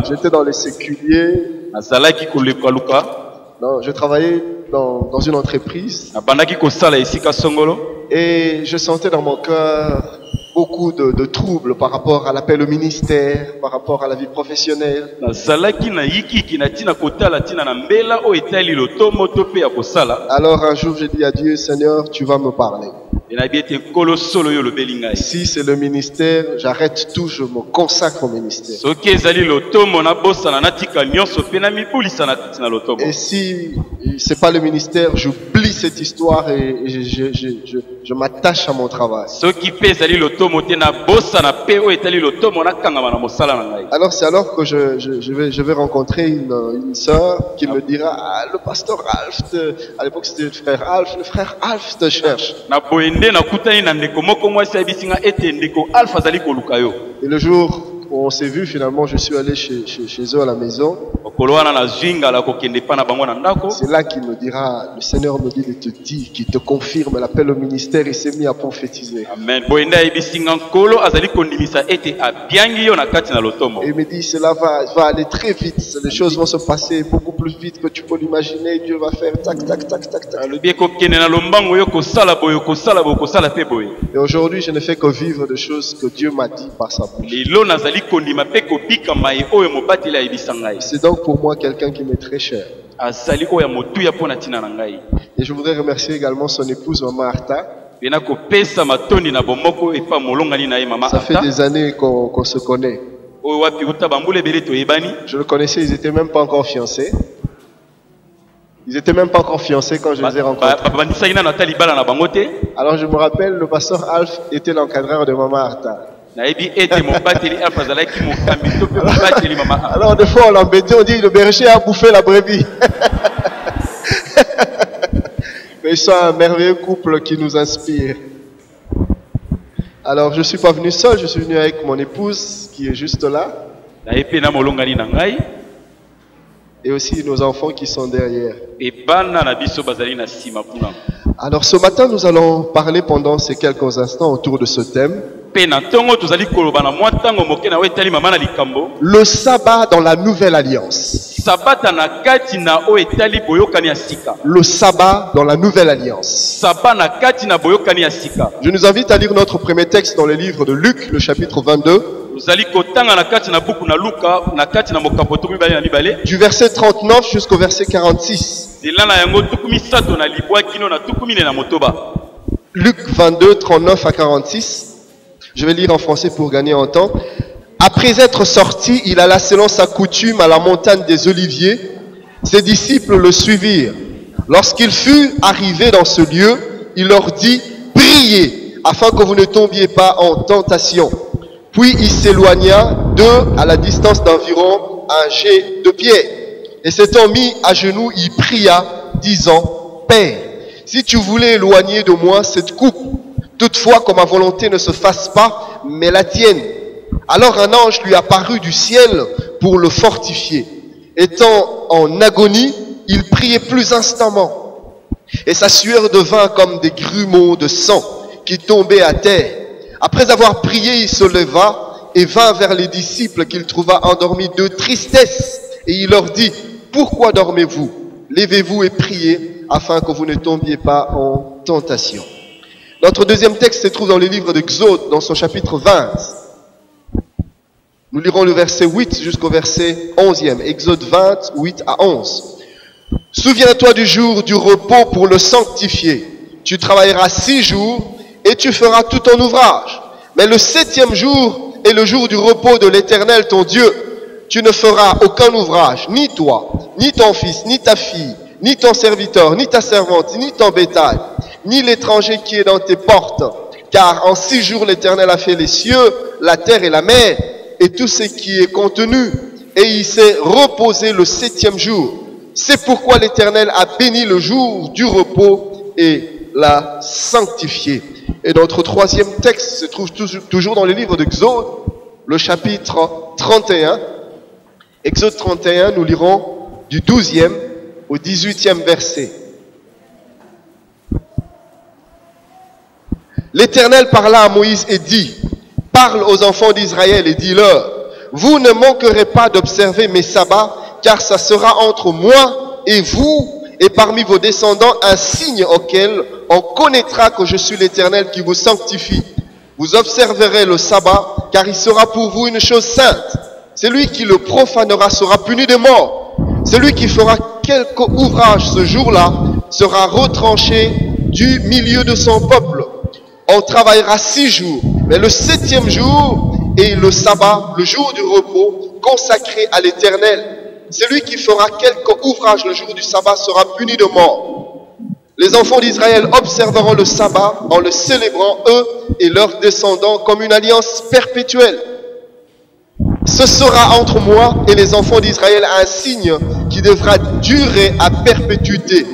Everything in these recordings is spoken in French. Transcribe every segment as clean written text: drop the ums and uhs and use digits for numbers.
J'étais dans les séculiers. Non, je travaillais dans une entreprise. Et je sentais dans mon cœur beaucoup de troubles par rapport à l'appel au ministère, par rapport à la vie professionnelle. Alors un jour j'ai dit à Dieu, Seigneur, tu vas me parler. Si c'est le ministère, j'arrête tout, je me consacre au ministère. Et si c'est pas le ministère, j'oublie cette histoire et je m'attache à mon travail. Alors c'est alors que je vais rencontrer une sœur qui me dira, ah, le pasteur Alf, à l'époque c'était le frère Alf te cherche. Et le jour où on s'est vu, finalement, je suis allé chez eux à la maison. C'est là qu'il me dira, le Seigneur me dit de te dire, qu'il te confirme l'appel au ministère et s'est mis à prophétiser. Amen. Et il me dit, cela va aller très vite. Les choses vont se passer beaucoup plus vite que tu peux l'imaginer. Dieu va faire tac, tac, tac, tac, tac. Et aujourd'hui, je ne fais que vivre des choses que Dieu m'a dit par sa bouche. C'est donc pour moi quelqu'un qui m'est très cher. Et je voudrais remercier également son épouse, Maman Arta. Ça fait des années qu'on se connaît. Je le connaissais, ils n'étaient même pas encore fiancés. Ils n'étaient même pas encore fiancés quand je les ai rencontrés. Alors je me rappelle, le pasteur Alf était l'encadreur de Maman Arta. Alors des fois on l'embêtait, on dit le berger a bouffé la brebis. Mais ils sont un merveilleux couple qui nous inspire. Alors je ne suis pas venu seul, je suis venu avec mon épouse qui est juste là. Et aussi nos enfants qui sont derrière. Alors ce matin nous allons parler pendant ces quelques instants autour de ce thème. Le sabbat dans la nouvelle alliance. Le sabbat dans la nouvelle alliance. Je nous invite à lire notre premier texte dans le livre de Luc, le chapitre 22. Du verset 39 jusqu'au verset 46. Luc 22, 39 à 46. Je vais lire en français pour gagner en temps. Après être sorti, il alla selon sa coutume à la montagne des Oliviers. Ses disciples le suivirent. Lorsqu'il fut arrivé dans ce lieu, il leur dit, priez, afin que vous ne tombiez pas en tentation. Puis il s'éloigna d'eux à la distance d'environ un jet de pied. Et s'étant mis à genoux, il pria, disant, Père, si tu voulais éloigner de moi cette coupe, toutefois que ma volonté ne se fasse pas, mais la tienne. Alors un ange lui apparut du ciel pour le fortifier. Étant en agonie, il priait plus instamment. Et sa sueur devint comme des grumeaux de sang qui tombaient à terre. Après avoir prié, il se leva et vint vers les disciples qu'il trouva endormis de tristesse. Et il leur dit, pourquoi dormez-vous? Levez-vous et priez afin que vous ne tombiez pas en tentation. Notre deuxième texte se trouve dans le livre d'Exode, dans son chapitre 20. Nous lirons le verset 8 jusqu'au verset 11e. Exode 20, 8 à 11. Souviens-toi du jour du repos pour le sanctifier. Tu travailleras 6 jours et tu feras tout ton ouvrage. Mais le 7e jour est le jour du repos de l'Éternel ton Dieu. Tu ne feras aucun ouvrage, ni toi, ni ton fils, ni ta fille, ni ton serviteur, ni ta servante, ni ton bétail, ni l'étranger qui est dans tes portes. Car en 6 jours l'Éternel a fait les cieux, la terre et la mer, et tout ce qui est contenu. Et il s'est reposé le 7e jour. C'est pourquoi l'Éternel a béni le jour du repos et l'a sanctifié. Et notre troisième texte se trouve toujours dans le livre d'Exode, le chapitre 31. Exode 31, nous lirons du 12e au 18e verset. L'Éternel parla à Moïse et dit, parle aux enfants d'Israël et dis-leur, vous ne manquerez pas d'observer mes sabbats, car ça sera entre moi et vous et parmi vos descendants un signe auquel on connaîtra que je suis l'Éternel qui vous sanctifie. Vous observerez le sabbat, car il sera pour vous une chose sainte. Celui qui le profanera sera puni de mort. Celui qui fera quelque ouvrage ce jour-là sera retranché du milieu de son peuple. On travaillera 6 jours, mais le 7e jour est le sabbat, le jour du repos, consacré à l'Éternel. Celui qui fera quelque ouvrage le jour du sabbat sera puni de mort. Les enfants d'Israël observeront le sabbat en le célébrant, eux et leurs descendants, comme une alliance perpétuelle. Ce sera entre moi et les enfants d'Israël un signe qui devra durer à perpétuité.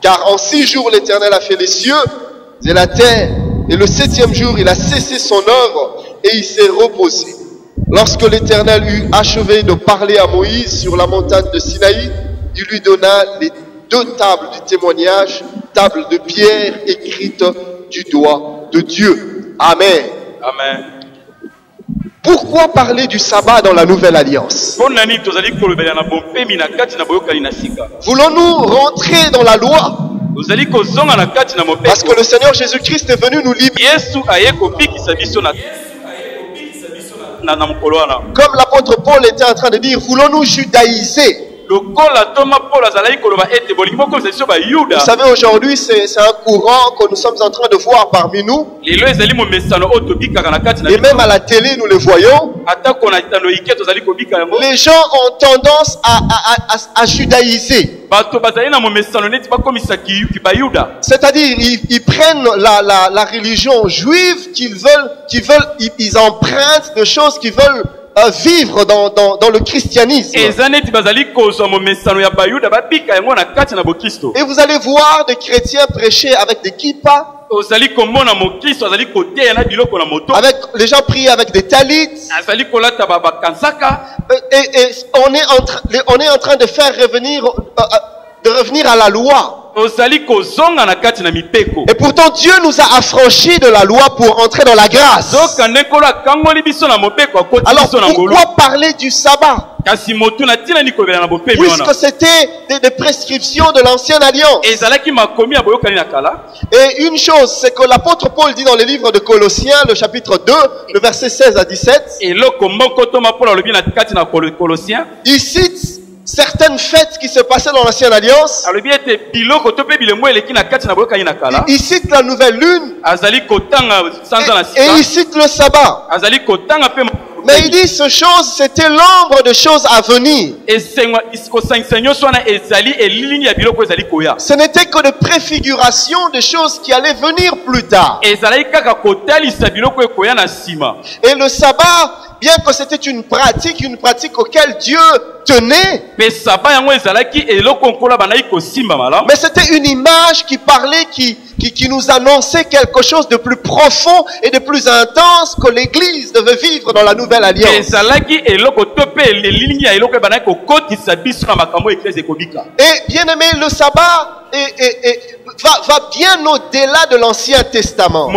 Car en 6 jours l'Éternel a fait les cieux et la terre, et le 7e jour il a cessé son œuvre et il s'est reposé. Lorsque l'Éternel eut achevé de parler à Moïse sur la montagne de Sinaï, il lui donna les 2 tables du témoignage, tables de pierre écrites du doigt de Dieu. Amen. Amen. Pourquoi parler du sabbat dans la nouvelle alliance? Voulons-nous rentrer dans la loi? Parce que le Seigneur Jésus-Christ est venu nous libérer. Comme l'apôtre Paul était en train de dire, voulons-nous judaïser? Vous savez, aujourd'hui, c'est un courant que nous sommes en train de voir parmi nous. Et même à la télé, nous le voyons. Les gens ont tendance à judaïser. C'est-à-dire, ils prennent la religion juive ils empruntent de choses qu'ils veulent vivre dans le christianisme. Et vous allez voir des chrétiens prêcher avec des kippas. Avec les gens prient avec des talits. Et on est en train de faire revenir à la loi. Et pourtant Dieu nous a affranchis de la loi pour entrer dans la grâce. Alors pourquoi parler du sabbat? Puisque c'était des prescriptions de l'ancienne alliance. Et une chose, c'est que l'apôtre Paul dit dans le livre de Colossiens, le chapitre 2, le verset 16 à 17, il cite certaines fêtes qui se passaient dans l'ancienne alliance. Il cite la nouvelle lune. Et il cite le sabbat. Mais il dit ce chose, c'était l'ombre de choses à venir. Ce n'était que de préfiguration de choses qui allaient venir plus tard. Et le sabbat, bien que c'était une pratique auquel Dieu tenait, mais c'était une image qui parlait, qui nous annonçait quelque chose de plus profond et de plus intense que l'Église devait vivre dans la nouvelle alliance. Et bien aimé, le sabbat va bien au-delà de l'Ancien Testament.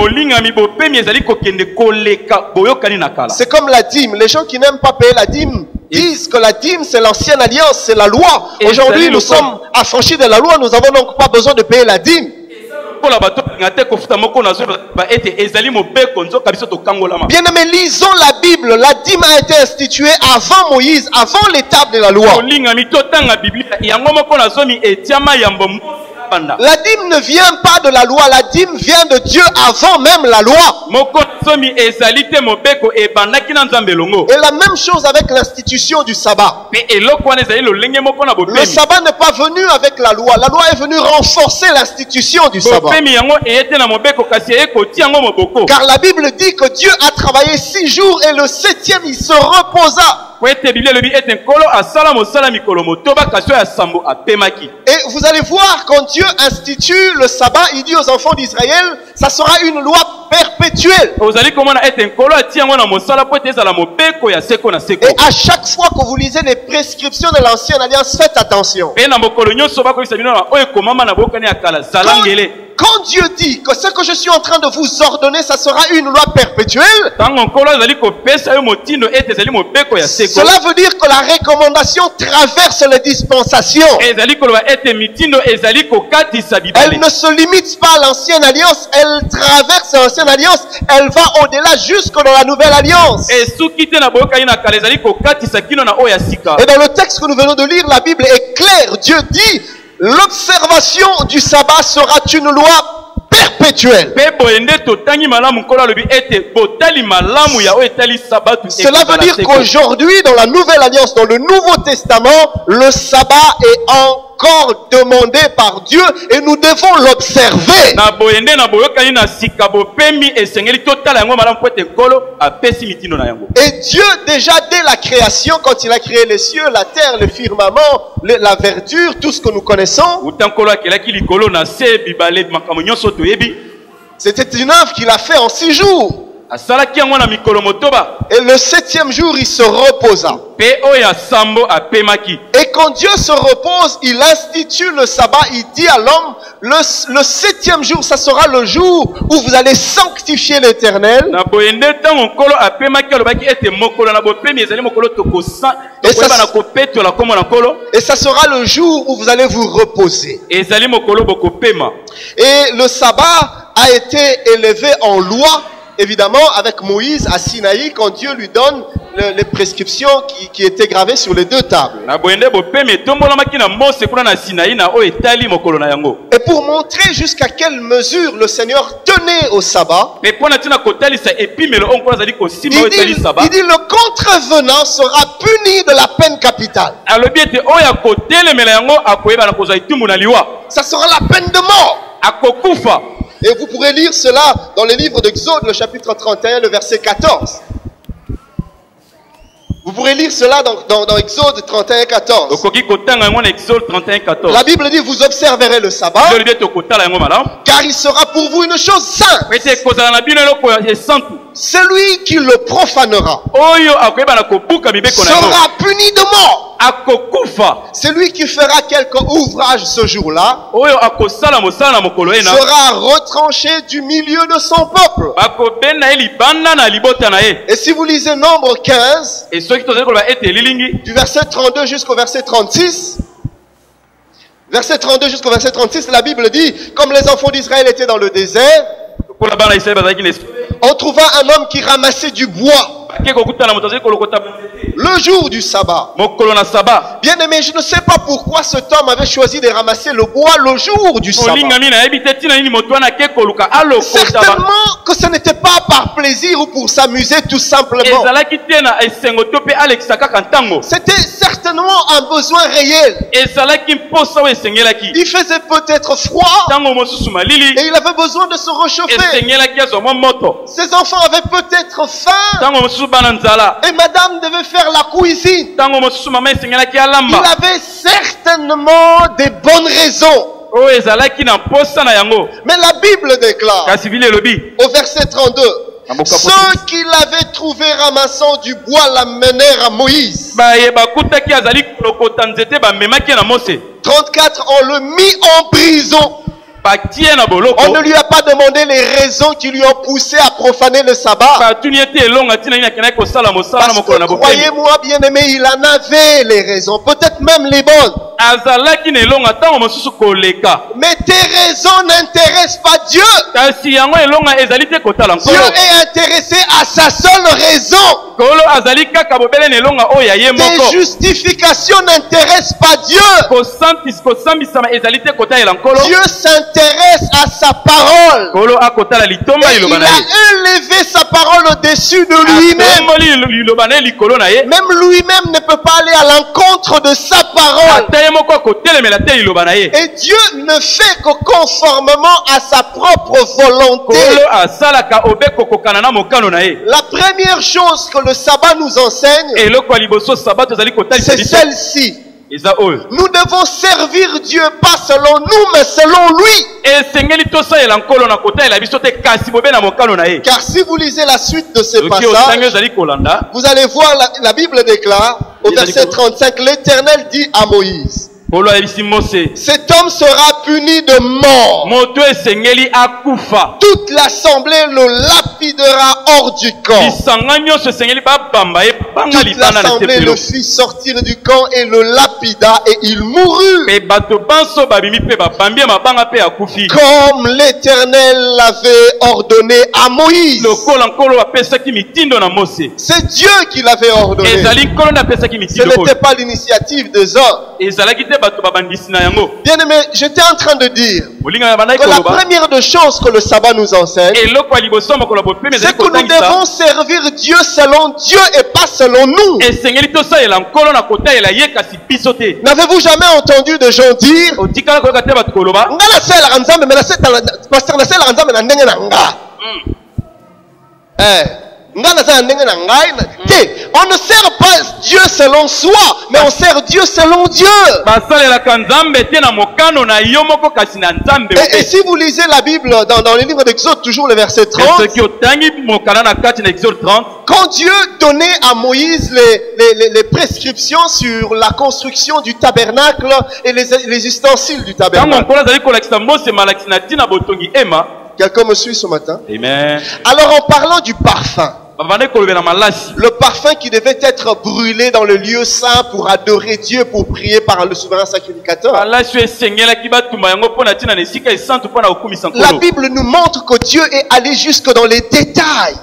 C'est comme la dîme. Les gens qui n'aiment pas payer la dîme disent que la dîme c'est l'ancienne alliance, c'est la loi. Aujourd'hui nous sommes affranchis de la loi, nous n'avons donc pas besoin de payer la dîme. Bien aimé, lisons la Bible. La dîme a été instituée avant Moïse, avant l'étape de la loi. La dîme ne vient pas de la loi, la dîme vient de Dieu avant même la loi. Et la même chose avec l'institution du sabbat. Le sabbat n'est pas venu avec la loi est venue renforcer l'institution du sabbat. Car la Bible dit que Dieu a travaillé 6 jours et le 7e il se reposa. Et vous allez voir, quand Dieu institue le sabbat, il dit aux enfants d'Israël, ça sera une loi perpétuelle. Et à chaque fois que vous lisez les prescriptions de l'ancienne alliance, faites attention. quand Dieu dit que ce que je suis en train de vous ordonner, ça sera une loi perpétuelle, cela veut dire que la recommandation traverse les dispensations. Elle ne se limite pas à l'ancienne alliance, elle traverse l'ancienne alliance, elle va au-delà jusque dans la nouvelle alliance. Et dans le texte que nous venons de lire, la Bible est claire. Dieu dit, l'observation du sabbat sera une loi perpétuelle. Cela veut dire qu'aujourd'hui, dans la nouvelle alliance, dans le Nouveau Testament, le sabbat est encore demandé par Dieu et nous devons l'observer. Et Dieu, déjà dès la création, quand il a créé les cieux, la terre, le firmament, la verdure, tout ce que nous connaissons, c'était une œuvre qu'il a fait en 6 jours. Et le 7e jour, il se reposa. Et quand Dieu se repose, il institue le sabbat. Il dit à l'homme, le 7e jour, ça sera le jour où vous allez sanctifier l'Éternel. Et ça sera le jour où vous allez vous reposer. Et le sabbat a été élevé en loi, évidemment, avec Moïse à Sinaï, quand Dieu lui donne les prescriptions qui étaient gravées sur les 2 tables. Et pour montrer jusqu'à quelle mesure le Seigneur tenait au sabbat, il dit le contrevenant sera puni de la peine capitale. Ça sera la peine de mort. Et vous pourrez lire cela dans le livre d'Exode, le chapitre 31, le verset 14. Vous pourrez lire cela dans Exode 31, 14. La Bible dit, vous observerez le sabbat, car il sera pour vous une chose sainte. Celui qui le profanera sera puni de mort. Celui qui fera quelque ouvrage ce jour-là sera retranché du milieu de son peuple. Et si vous lisez Nombre 15, du verset 32 jusqu'au verset 36, verset 32 jusqu'au verset 36, la Bible dit, comme les enfants d'Israël étaient dans le désert, on trouva un homme qui ramassait du bois le jour du sabbat. Bien aimé, je ne sais pas pourquoi cet homme avait choisi de ramasser le bois le jour du sabbat. Certainement que ce n'était pas par plaisir ou pour s'amuser tout simplement. C'était certainement un besoin réel. Il faisait peut-être froid et il avait besoin de se réchauffer. Ses enfants avaient peut-être faim et madame devait faire la cuisine. Il avait certainement des bonnes raisons. Mais la Bible déclare au verset 32, ceux qui l'avaient trouvé ramassant du bois l'amenèrent à Moïse. 34, on le mit en prison. On ne lui a pas demandé les raisons qui lui ont poussé à profaner le sabbat. Parce que, croyez-moi bien aimé, il en avait les raisons, peut-être même les bonnes. Mais tes raisons n'intéressent pas Dieu. Dieu est intéressé à sa seule raison. Tes justifications n'intéressent pas Dieu. Dieu s'intéresse à sa parole. Et il a élevé sa parole au-dessus de lui-même. Même lui-même ne peut pas aller à l'encontre de sa parole. Et Dieu ne fait que conformément à sa propre volonté. La première chose que le sabbat nous enseigne, c'est celle-ci. Nous devons servir Dieu pas selon nous mais selon lui. Car si vous lisez la suite de ces passages, vous allez voir la Bible déclare au verset 35, l'Éternel dit à Moïse, cet homme sera puni de mort. Toute l'assemblée le lapidera hors du camp. Toute l'assemblée le fit sortir du camp et le lapida et il mourut. Comme l'Éternel l'avait ordonné à Moïse. C'est Dieu qui l'avait ordonné. Ce n'était pas l'initiative des hommes. Bien aimé, j'étais en train de dire que la première des choses que le sabbat nous enseigne, c'est que nous devons servir Dieu selon Dieu et pas selon nous. N'avez-vous jamais entendu de gens dire on ne sert pas Dieu selon soi, mais on sert Dieu selon Dieu. Et si vous lisez la Bible dans le livre d'Exode, toujours le verset 30, quand Dieu donnait à Moïse les prescriptions sur la construction du tabernacle et les ustensiles du tabernacle. Quelqu'un me suit ce matin? Amen. Alors en parlant du parfum, le parfum qui devait être brûlé dans le lieu saint pour adorer Dieu, pour prier par le souverain sacrificateur. La Bible nous montre que Dieu est allé jusque dans les détails.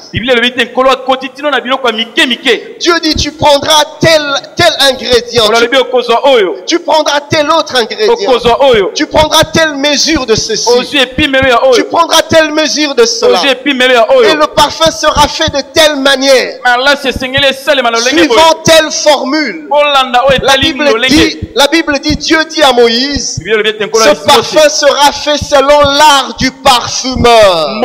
Dieu dit tu prendras tel ingrédient, tu prendras tel autre ingrédient, tu prendras telle mesure de ceci, tu prendras telle mesure de cela, et le parfum sera fait de telle manière, suivant telle formule. La Bible dit, Dieu dit à Moïse, ce parfum sera fait selon l'art du parfumeur.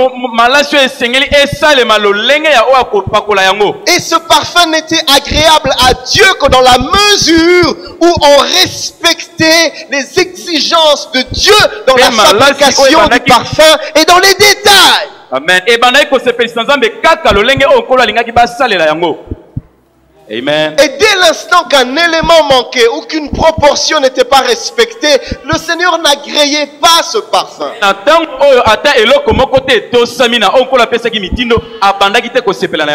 Et ce parfum n'était agréable à Dieu que dans la mesure où on respectait les exigences de Dieu dans la fabrication du parfum et dans les détails. Amen. Amen. Et dès l'instant qu'un élément manquait ou qu'une proportion n'était pas respectée, le Seigneur n'agréait pas ce parfum.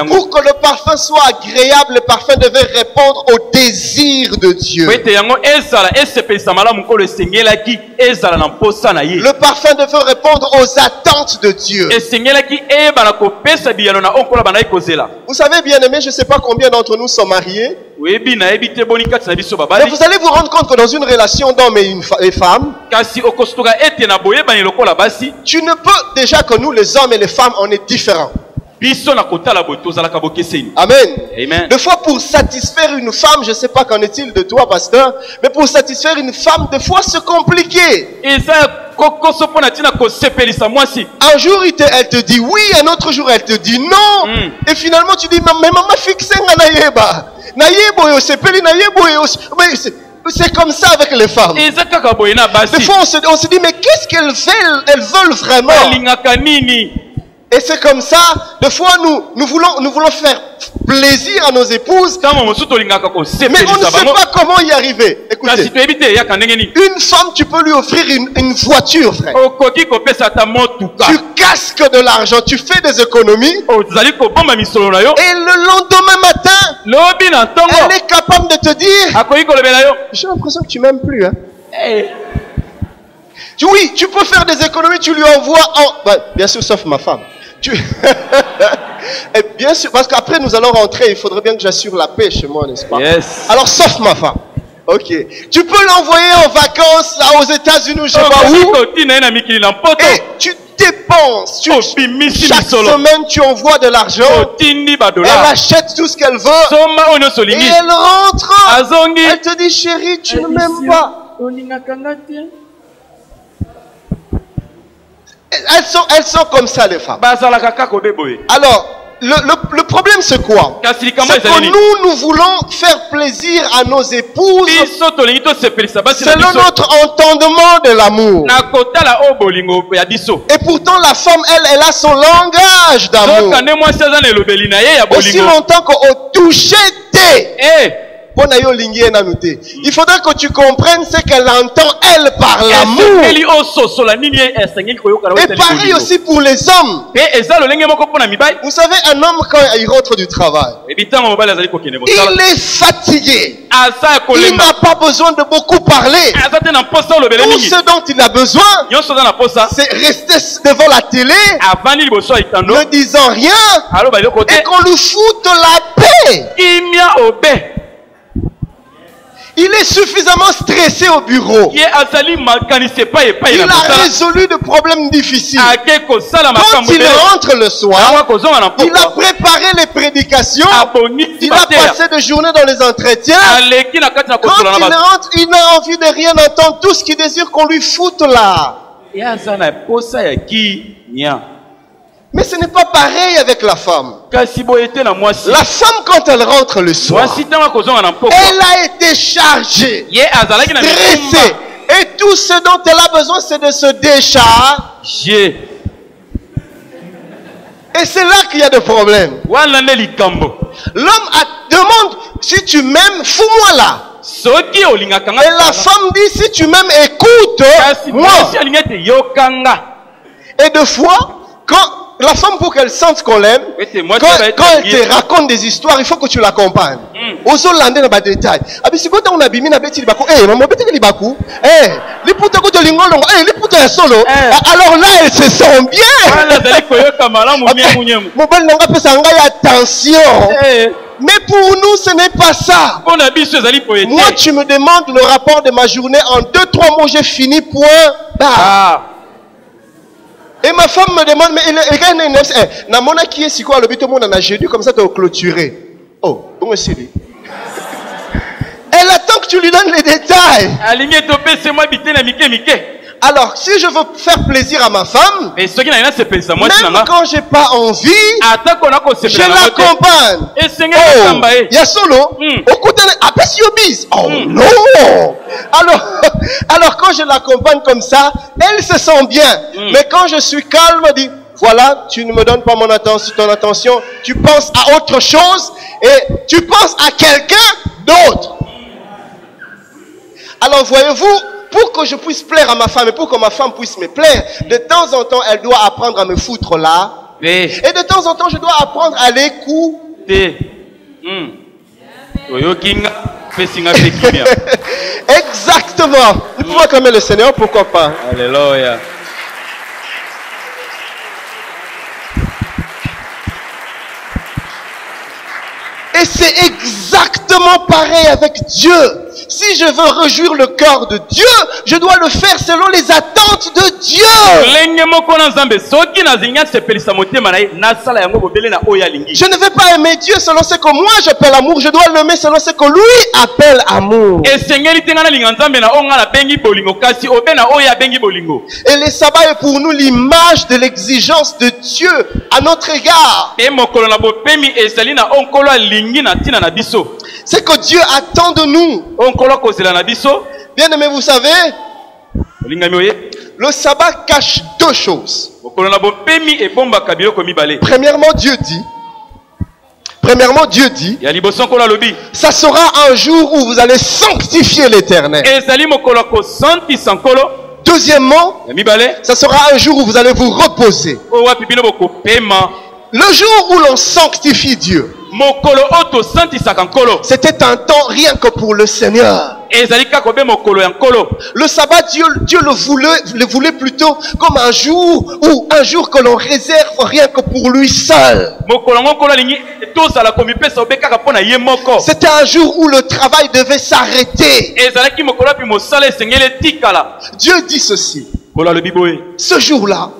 Pour que le parfum soit agréable, le parfum devait répondre au désir de Dieu. Le parfum devait répondre aux attentes de Dieu. Vous savez, bien aimé, je ne sais pas combien d'entre nous sont mariés. Mais vous allez vous rendre compte que dans une relation d'homme et femme, tu ne peux, déjà que nous les hommes et les femmes, on est différents. Amen. Amen. Des fois, pour satisfaire une femme, je ne sais pas qu'en est-il de toi, pasteur, mais pour satisfaire une femme, des fois c'est compliqué. Un jour elle te dit oui, un autre jour elle te dit non. Et finalement tu dis mais maman fixé c'est comme ça avec les femmes. Des fois on se dit mais qu'est-ce qu'elles veulent? Elles veulent vraiment. Et c'est comme ça, des fois nous voulons faire plaisir à nos épouses, mais on ne sait pas comment y arriver. Écoutez, une femme, tu peux lui offrir une voiture, frère. Tu casques de l'argent, tu fais des économies, et le lendemain matin, elle est capable de te dire, j'ai l'impression que tu m'aimes plus. Hein? Oui, tu peux faire des économies, tu lui envoies bien sûr, sauf ma femme. Et bien sûr, parce qu'après nous allons rentrer, il faudrait bien que j'assure la paix chez moi, n'est-ce pas? Yes. Alors, sauf ma femme. Ok. Tu peux l'envoyer en vacances aux États-Unis, je sais pas où. Et tu dépenses. Chaque semaine, tu envoies de l'argent. Elle achète tout ce qu'elle veut. Et elle rentre. Elle te dit, chérie, tu ne m'aimes pas. Elles sont comme ça, les femmes. Alors, le problème c'est quoi? C'est que nous voulons faire plaisir à nos épouses selon notre entendement de l'amour. Et pourtant la femme, elle a son langage d'amour. Aussi longtemps qu'au toucher Il faudrait que tu comprennes ce qu'elle entend, elle, par l'amour. Et pareil aussi pour les hommes. Vous savez, un homme, quand il rentre du travail, il est fatigué. Il n'a pas besoin de beaucoup parler. Tout ce dont il a besoin, c'est rester devant la télé, ne disant rien, et qu'on lui foute la paix. Il est suffisamment stressé au bureau. Il a résolu de problèmes difficiles. Quand il rentre le soir, il a préparé les prédications. Il a passé des journées dans les entretiens. Quand il rentre, il n'a envie de rien entendre. Tout ce qu'il désire qu'on lui foute là. Mais ce n'est pas pareil avec la femme. La femme, quand elle rentre le soir, elle a été chargée, stressée. Et tout ce dont elle a besoin, c'est de se décharger. Et c'est là qu'il y a des problèmes. L'homme demande, si tu m'aimes, fous-moi là. Et la femme dit, si tu m'aimes, écoute-moi. Et deux fois, quand la femme, pour qu'elle sente qu'on l'aime, quand elle te raconte des histoires, il faut que tu l'accompagnes. Aux Hollandais, dans les détails. Alors là, elle se sent bien. Attention. Mais pour nous, ce n'est pas ça. Moi, tu me demandes le rapport de ma journée en 2-3 mots, j'ai fini, point barre. Et ma femme me demande, mais Namona qui est si quoi, le but au monde en a jeudi comme ça, tu as clôturé. Oh, bon, c'est lui. Elle attend que tu lui donnes les détails. Alors, si je veux faire plaisir à ma femme, même quand j'ai pas envie, je l'accompagne. Oh, il y a solo. Oh non. Alors quand je l'accompagne comme ça, elle se sent bien. Mais quand je suis calme, elle dit, voilà, tu ne me donnes pas ton attention, tu penses à autre chose et tu penses à quelqu'un d'autre. Alors voyez-vous, pour que je puisse plaire à ma femme et pour que ma femme puisse me plaire, de temps en temps, elle doit apprendre à me foutre là. Et de temps en temps, je dois apprendre à l'écouter. Exactement. Nous pouvons acclamer le Seigneur, pourquoi pas. Alléluia. Et c'est exactement pareil avec Dieu. Si je veux réjouir le cœur de Dieu, je dois le faire selon les attentes de Dieu. Je ne vais pas aimer Dieu selon ce que moi j'appelle amour. Je dois l'aimer selon ce que lui appelle amour. Et le sabbat est pour nous l'image de l'exigence de Dieu à notre égard. C'est que Dieu attend de nous. Bien aimé, vous savez, le sabbat cache deux choses. Premièrement, Dieu dit, ça sera un jour où vous allez sanctifier l'Éternel. Deuxièmement, ça sera un jour où vous allez vous reposer. Le jour où l'on sanctifie Dieu, c'était un temps rien que pour le Seigneur. Le sabbat, Dieu le voulait plutôt comme un jour que l'on réserve rien que pour lui seul. C'était un jour où le travail devait s'arrêter. Dieu dit ceci. Ce jour-là,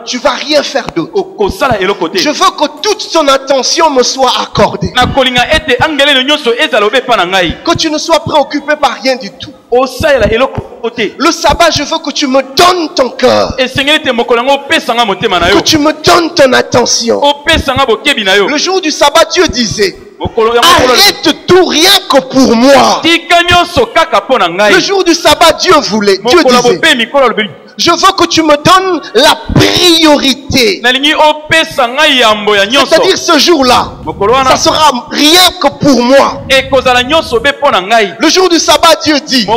tu vas rien faire d'autre. Je veux que toute ton attention me soit accordée. Que tu ne sois préoccupé par rien du tout. Le sabbat, je veux que tu me donnes ton cœur. Que tu me donnes ton attention. Le jour du sabbat, Dieu disait, arrête tout rien que pour moi. Le jour du sabbat, Dieu disait, Je veux que tu me donnes la priorité. C'est-à-dire ce jour-là, ça sera rien que pour moi. Le jour du sabbat, Dieu dit,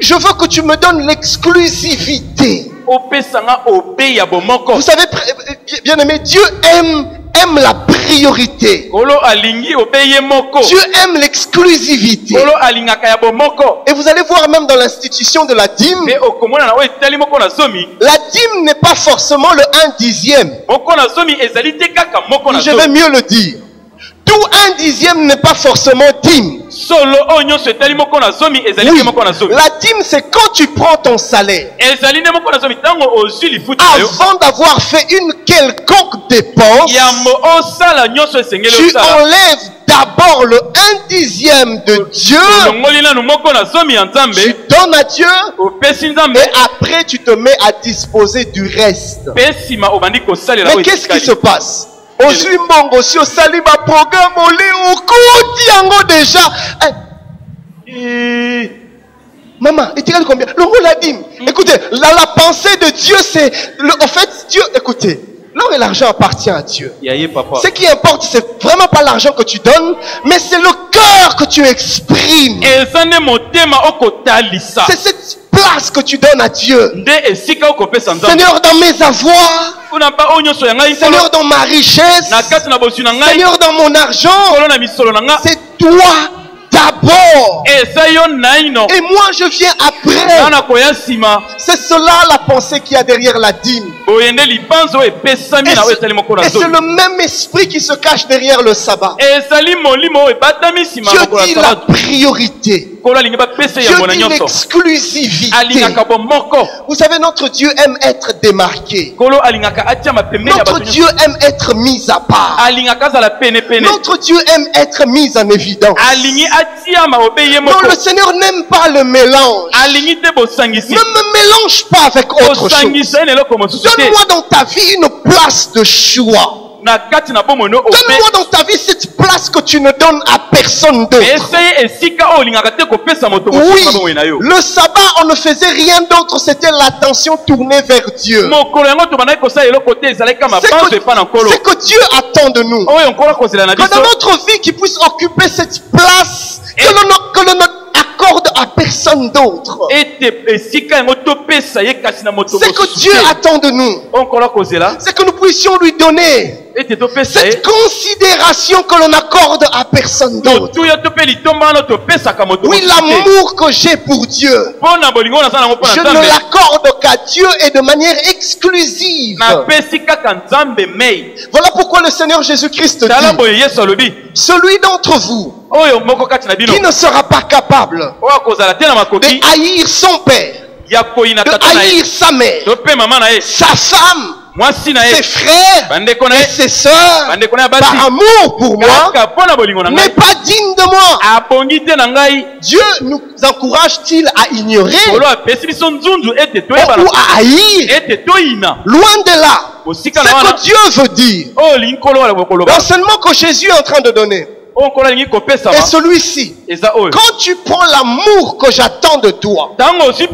je veux que tu me donnes l'exclusivité. Vous savez, bien aimé, Dieu aime la priorité. Dieu aime l'exclusivité. Et vous allez voir même dans l'institution de la dîme, la dîme n'est pas forcément le 1/10. Je vais mieux le dire. Tout 1/10 n'est pas forcément dîme. Oui. La dîme, c'est quand tu prends ton salaire. Avant d'avoir fait une quelconque dépense, tu enlèves d'abord le 1/10 de Dieu. Tu donnes à Dieu. Et après tu te mets à disposer du reste. Mais qu'est-ce qui se passe? Aujourd'hui, Mongo, si au saliba programme, on l'est déjà. Maman, et tu regardes combien? Le rôle la dîme. Écoutez, la pensée de Dieu, c'est. En fait, Dieu, écoutez, l'or et l'argent appartient à Dieu. Ce qui importe, c'est vraiment pas l'argent que tu donnes, mais c'est le cœur que tu exprimes. C'est cette place que tu donnes à Dieu. Seigneur, dans mes avoirs, Seigneur, dans ma richesse, Seigneur, dans mon argent, c'est toi d'abord. Et moi je viens après. C'est cela la pensée qu'il y a derrière la dîme. Et c'est le même esprit qui se cache derrière le sabbat. Dieu dit la priorité. Dieu dit l'exclusivité. Vous savez, notre Dieu aime être démarqué. Notre Dieu aime être mis à part. Notre Dieu aime être mis en évidence. Non, le Seigneur n'aime pas le mélange. Ne me mélange pas avec autre chose. Donne-moi dans ta vie une place de choix. Donne-moi dans ta vie cette place que tu ne donnes à personne d'autre. Oui, le sabbat, on ne faisait rien d'autre, c'était l'attention tournée vers Dieu. C'est que Dieu attend de nous. Que dans notre vie, qu'il puisse occuper cette place que l'on accorde à personne d'autre. C'est que Dieu attend de nous. C'est que nous puissions lui donner cette considération que l'on accorde à personne d'autre. Oui, l'amour que j'ai pour Dieu, je ne l'accorde qu'à Dieu et de manière exclusive. Voilà pourquoi le Seigneur Jésus-Christ dit, celui d'entre vous qui ne sera pas capable de haïr son père, de haïr sa mère, sa femme, ses frères et ses sœurs, par amour pour moi, n'est pas digne de moi. Dieu nous encourage-t-il à ignorer ou à haïr? Loin de là. C'est que Dieu veut dire. L'enseignement que Jésus est en train de donner et celui-ci, quand tu prends l'amour que j'attends de toi, quand tu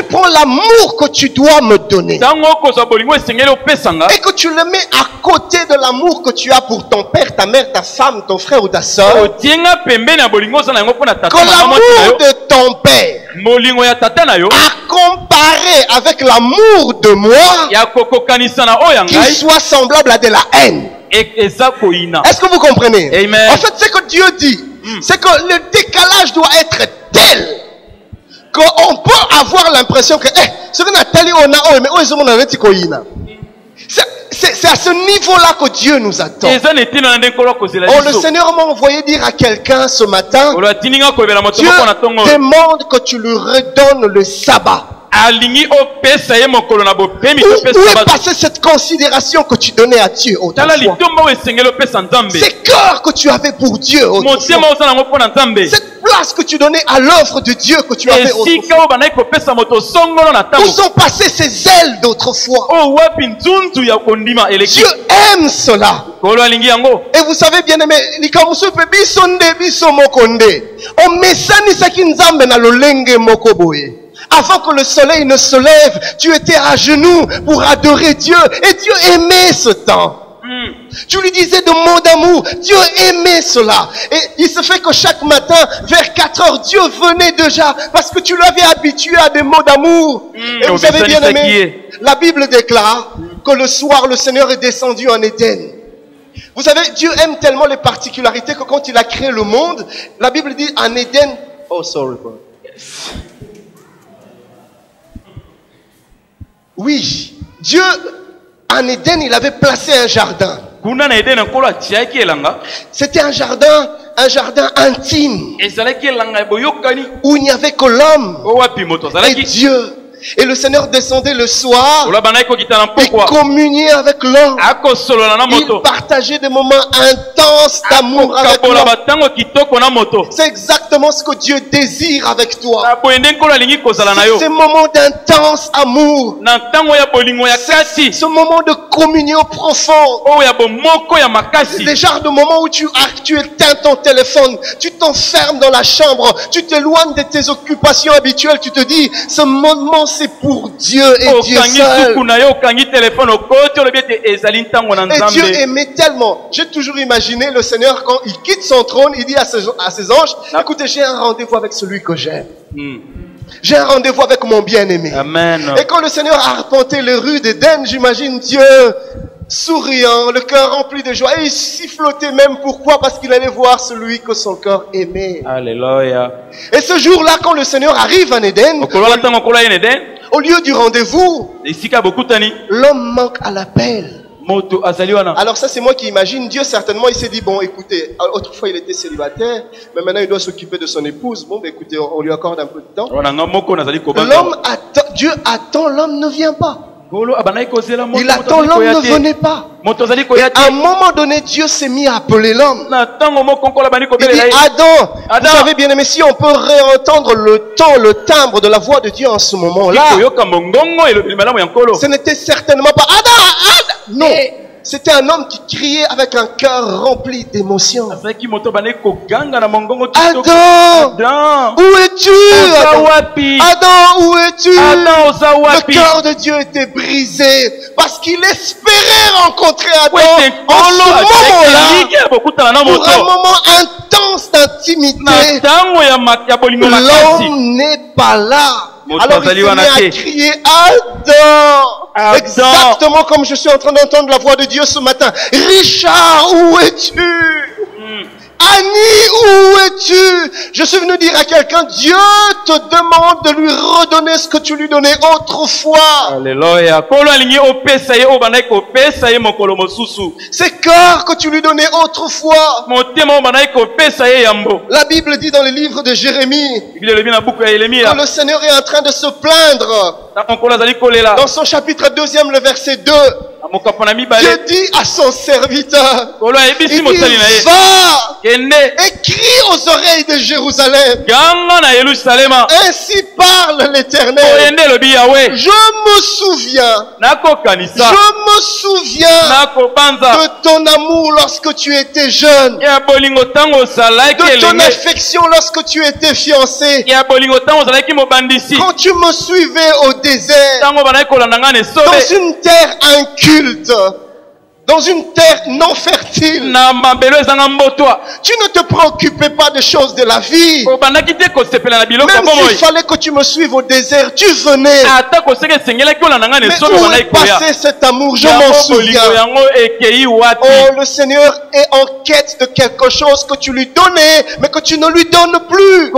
prends l'amour que tu dois me donner et que tu le mets à côté de l'amour que tu as pour ton père, ta mère, ta femme, ton frère ou ta soeur, que l'amour de ton père à comparer avec l'amour de moi, qu'il soit semblable à de la haine. Est-ce que vous comprenez? Amen. En fait, ce que Dieu dit, c'est que le décalage doit être tel qu'on peut avoir l'impression que c'est à ce niveau-là que Dieu nous attend. Oh, le Seigneur m'a envoyé dire à quelqu'un ce matin, Dieu demande que tu lui redonnes le sabbat. Où est passée cette considération que tu donnais à Dieu autrefois? Ces cœurs que tu avais pour Dieu autrefois. Cette place que tu donnais à l'œuvre de Dieu que tu avais autrefois. Où sont passées ces ailes d'autrefois? Dieu aime cela. Et vous savez bien aimé, Avant que le soleil ne se lève, tu étais à genoux pour adorer Dieu. Et Dieu aimait ce temps. Tu lui disais de mots d'amour. Dieu aimait cela. Et il se fait que chaque matin, vers 4 heures, Dieu venait déjà parce que tu l'avais habitué à des mots d'amour. Et vous avez bien aimé. La Bible déclare que le soir, le Seigneur est descendu en Éden. Vous savez, Dieu aime tellement les particularités que quand il a créé le monde, la Bible dit en Éden. Oh, sorry, bro. Yes. Oui, Dieu, en Éden, il avait placé un jardin. C'était un jardin intime, où il n'y avait que l'homme et Dieu. Et le Seigneur descendait le soir et communiait avec l'homme. Il partageait des moments intenses d'amour avec l'homme. C'est exactement ce que Dieu désire avec toi. Ces moments d'intense amour. Ce moment de communion profonde. C'est le genre de moment où tu éteins ton téléphone. Tu t'enfermes dans la chambre. Tu t'éloignes de tes occupations habituelles. Tu te dis, ce moment c'est pour Dieu et Dieu seul. Et Dieu aimait tellement. J'ai toujours imaginé le Seigneur quand il quitte son trône, il dit à ses anges, écoutez, j'ai un rendez-vous avec celui que j'aime. J'ai un rendez-vous avec mon bien-aimé. Et quand le Seigneur a arpenté les rues d'Éden, j'imagine Dieu souriant, le cœur rempli de joie. Et il sifflotait même. Pourquoi? Parce qu'il allait voir celui que son cœur aimait. Alléluia. Et ce jour-là, quand le Seigneur arrive en Éden, au lieu du rendez-vous, l'homme manque à l'appel. Alors ça c'est moi qui imagine. Dieu certainement il s'est dit, bon écoutez, autrefois il était célibataire, mais maintenant il doit s'occuper de son épouse. Bon écoutez, on lui accorde un peu de temps. L'homme attend, Dieu attend, l'homme ne vient pas. Il attend, l'homme ne venait pas. Et à un moment donné, Dieu s'est mis à appeler l'homme. Il dit, Adam, vous savez bien aimé, si on peut réentendre le timbre de la voix de Dieu en ce moment-là, ce n'était certainement pas Adam, non. C'était un homme qui criait avec un cœur rempli d'émotions. Adam, où es-tu? Adam, où es-tu? Le cœur de Dieu était brisé parce qu'il espérait rencontrer Adam en ce moment-là, pour un moment intense d'intimité. L'homme n'est pas là. Alors il s'est mis à crier Adam. Exactement comme je suis en train d'entendre la voix de Dieu ce matin. Richard, où es-tu? Annie, où es-tu? Je suis venu dire à quelqu'un, Dieu te demande de lui redonner ce que tu lui donnais autrefois. Alléluia. Ces cœurs que tu lui donnais autrefois. La Bible dit dans le livre de Jérémie que le Seigneur est en train de se plaindre. Dans son chapitre 2, le verset 2. Dieu dit à son serviteur, il dit, va et crie aux oreilles de Jérusalem. Ainsi parle l'Éternel. Je me souviens de ton amour lorsque tu étais jeune, de ton affection lorsque tu étais fiancé, quand tu me suivais au désert, dans une terre inculte, dans une terre non fertile. Tu ne te préoccupais pas des choses de la vie. Même s'il fallait que tu me suives au désert, tu venais. Mais où est passé cet amour? Je m'en souviens. Oh, le Seigneur est en quête de quelque chose que tu lui donnais, mais que tu ne lui donnes plus.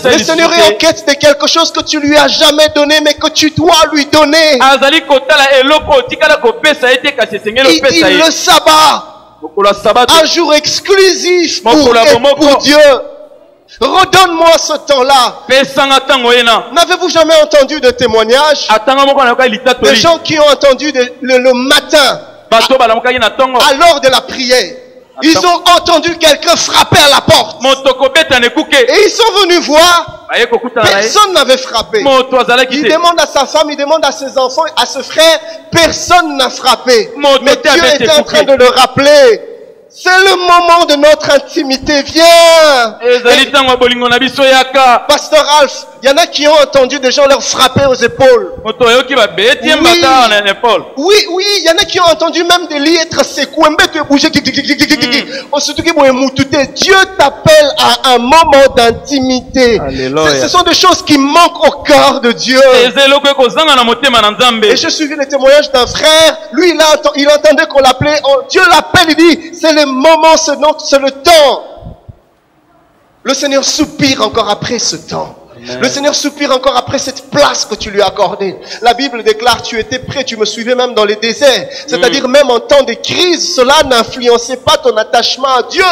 Le Seigneur est en quête de quelque chose que tu lui as jamais donné, mais que tu dois lui donner. Il le sabbat, un jour exclusif pour Dieu. Redonne-moi ce temps-là. N'avez-vous jamais entendu de témoignages des gens qui ont entendu le matin à l'heure de la prière? Ils ont entendu quelqu'un frapper à la porte. Et ils sont venus voir. Personne n'avait frappé. Il demande à sa femme, il demande à ses enfants, à ses frères. Personne n'a frappé. Mais Dieu était en train de le rappeler. C'est le moment de notre intimité. Viens. Pasteur Alf, il y en a qui ont entendu des gens leur frapper aux épaules. Oui, il y en a qui ont entendu même des lits être secoués. Dieu t'appelle à un moment d'intimité. Ce sont des choses qui manquent au cœur de Dieu. Et je suivi le témoignage d'un frère. Lui, il entendait qu'on l'appelait. Dieu l'appelle, il dit, c'est le moment, c'est le temps. Le Seigneur soupire encore après ce temps. Amen. Le Seigneur soupire encore après cette place que tu lui as accordée. La Bible déclare, tu étais prêt, tu me suivais même dans les déserts. C'est-à-dire même en temps de crise, cela n'influençait pas ton attachement à Dieu.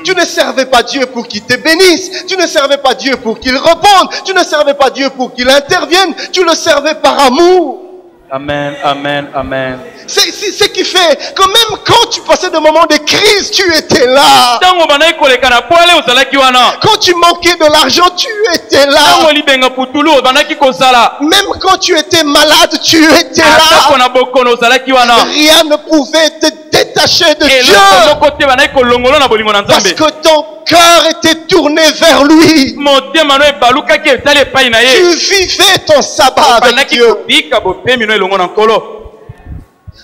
Tu ne servais pas Dieu pour qu'il te bénisse. Tu ne servais pas Dieu pour qu'il réponde. Tu ne servais pas Dieu pour qu'il intervienne. Tu le servais par amour. Amen, amen, amen. C'est ce qui fait que même quand tu passais des moments de crise, tu étais là. Quand tu manquais de l'argent, tu étais là. Même quand tu étais malade, tu étais là. Rien ne pouvait te détacher de Dieu. Parce que ton cœur était tourné vers lui. Tu vivais ton sabbat avec Dieu.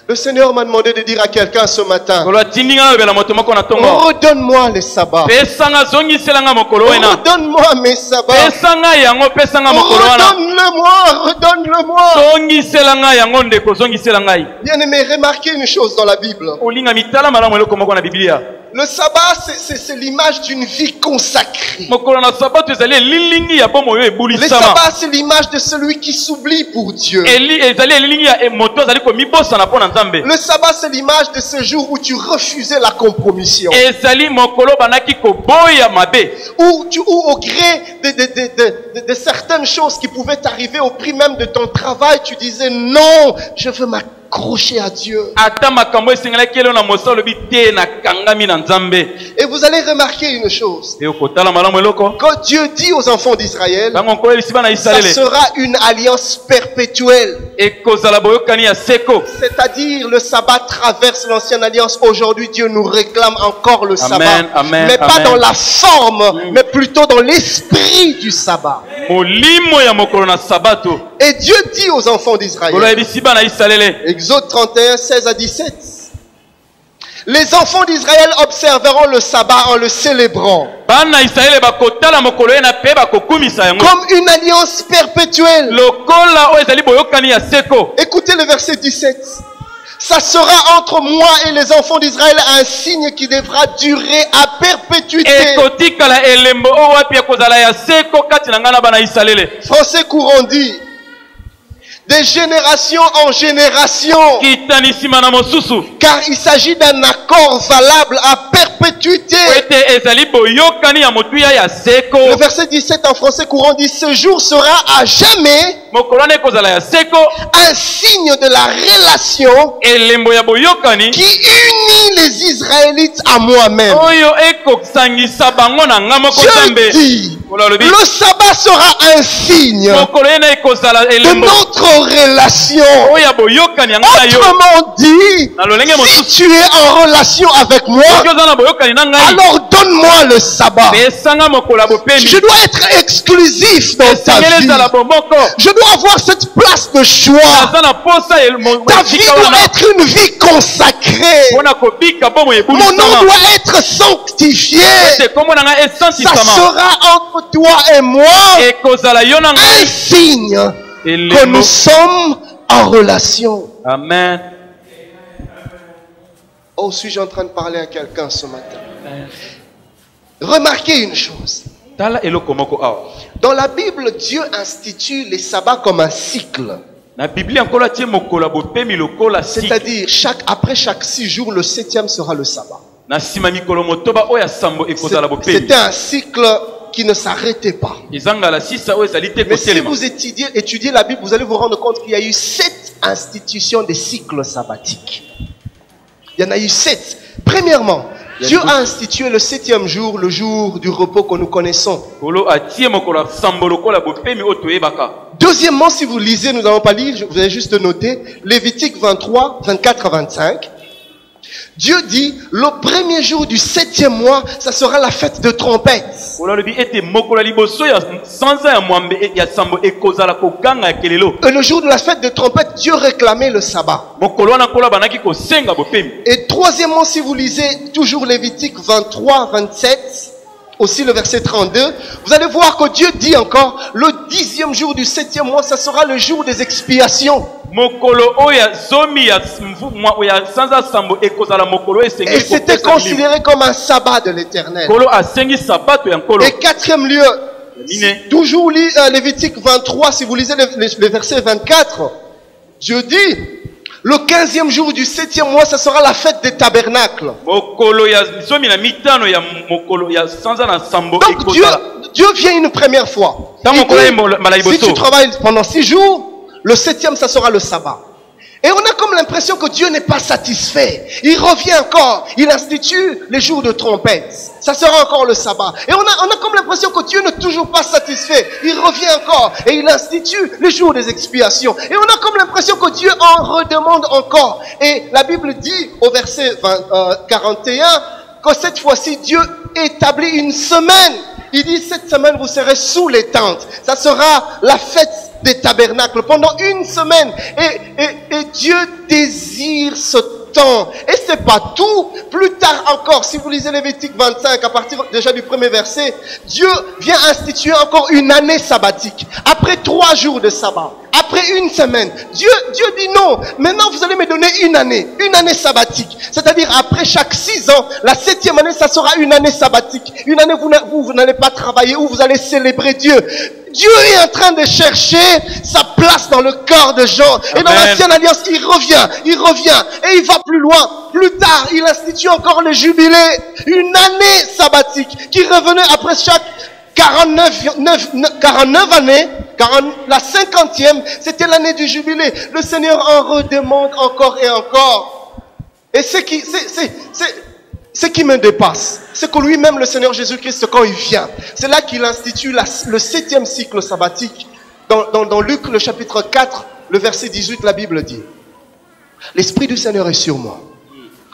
Le Seigneur m'a demandé de dire à quelqu'un ce matin, redonne-moi les sabbats. Redonne-moi mes sabbats. Redonne-le-moi. Bien aimé, remarquez une chose dans la Bible. Le sabbat, c'est l'image d'une vie consacrée. Le sabbat, c'est l'image de celui qui s'oublie pour Dieu. Le sabbat, c'est l'image de ce jour où tu refusais la compromission. Où au gré de certaines choses qui pouvaient t'arriver au prix même de ton travail, tu disais non, je veux m'accrocher à Dieu. Et vous allez remarquer une chose. Quand Dieu dit aux enfants d'Israël, ça sera une alliance perpétuelle. C'est-à-dire le sabbat traverse l'ancienne alliance. Aujourd'hui, Dieu nous réclame encore le sabbat. Amen, mais pas dans la forme, mais plutôt dans l'esprit du sabbat. Et Dieu dit aux enfants d'Israël, Exode 31, 16 à 17. Les enfants d'Israël observeront le sabbat en le célébrant comme une alliance perpétuelle. Écoutez le verset 17. Ça sera entre moi et les enfants d'Israël un signe qui devra durer à perpétuité. Français courant dit, de génération en génération, car il s'agit d'un accord valable à perpétuité. Le verset 17 en français courant dit, ce jour sera à jamais un signe de la relation qui unit les Israélites à moi-même. Je dis, le sabbat sera un signe de notre relation. Autrement dit, si tu es en relation avec moi, alors donne-moi le sabbat. Je dois être exclusif dans ta vie. Je dois avoir cette place de choix. Ta vie doit être une vie consacrée. Mon nom doit être sanctifié. Ça sera entre toi et moi un signe que nous sommes en relation. Amen. Oh, suis-je en train de parler à quelqu'un ce matin? Remarquez une chose. Dans la Bible, Dieu institue les sabbats comme un cycle. C'est-à-dire, après chaque 6 jours, le 7e sera le sabbat. C'était un cycle qui ne s'arrêtait pas. Mais si vous étudiez la Bible, vous allez vous rendre compte qu'il y a eu 7 institutions des cycles sabbatiques. Il y en a eu 7. Premièrement, Dieu a institué le 7e jour, le jour du repos que nous connaissons. Deuxièmement, si vous lisez, nous n'allons pas lire, vous allez juste noter, Lévitique 23, 24 à 25. Dieu dit, le premier jour du 7e mois, ça sera la fête de trompette. Et le jour de la fête de trompette, Dieu réclamait le sabbat. Et troisièmement, si vous lisez toujours Lévitique 23, 27, aussi le verset 32, vous allez voir que Dieu dit encore, le 10e jour du 7e mois, ça sera le jour des expiations. Et c'était considéré comme un sabbat de l'Éternel. Et quatrième lieu, toujours Lévitique 23, si vous lisez le verset 24, Dieu dit, le 15e jour du 7e mois, ça sera la fête des tabernacles. Donc Dieu vient une première fois. Si tu travailles pendant 6 jours, le 7e, ça sera le sabbat. Et on a comme l'impression que Dieu n'est pas satisfait. Il revient encore. Il institue les jours de trompette. Ça sera encore le sabbat. Et on a comme l'impression que Dieu n'est toujours pas satisfait. Il revient encore. Et il institue les jours des expiations. Et on a comme l'impression que Dieu en redemande encore. Et la Bible dit au verset 41 que cette fois-ci, Dieu établit une semaine. Il dit, cette semaine, vous serez sous les tentes. Ça sera la fête des tabernacles pendant une semaine. Et Dieu désire ce temps. Et c'est pas tout. Plus tard encore, si vous lisez Lévitique 25, à partir déjà du premier verset, Dieu vient instituer encore une année sabbatique. Après 3 jours de sabbat. Après une semaine. Dieu dit non. Maintenant, vous allez me donner une année sabbatique. C'est-à-dire, après chaque 6 ans, la 7e année, ça sera une année sabbatique. Une année où vous n'allez pas travailler, où vous allez célébrer Dieu. Dieu est en train de chercher sa place dans le corps de Jean. Et dans l'ancienne alliance, il revient. Et il va plus loin. Plus tard, il institue encore le jubilé. Une année sabbatique qui revenait après chaque 49 années. La 50e, c'était l'année du jubilé. Le Seigneur en redemande encore et encore. Et ce qui me dépasse, c'est que lui-même, le Seigneur Jésus-Christ, quand il vient, c'est là qu'il institue le 7e cycle sabbatique. Dans Luc, le chapitre 4, le verset 18, la Bible dit, l'Esprit du Seigneur est sur moi,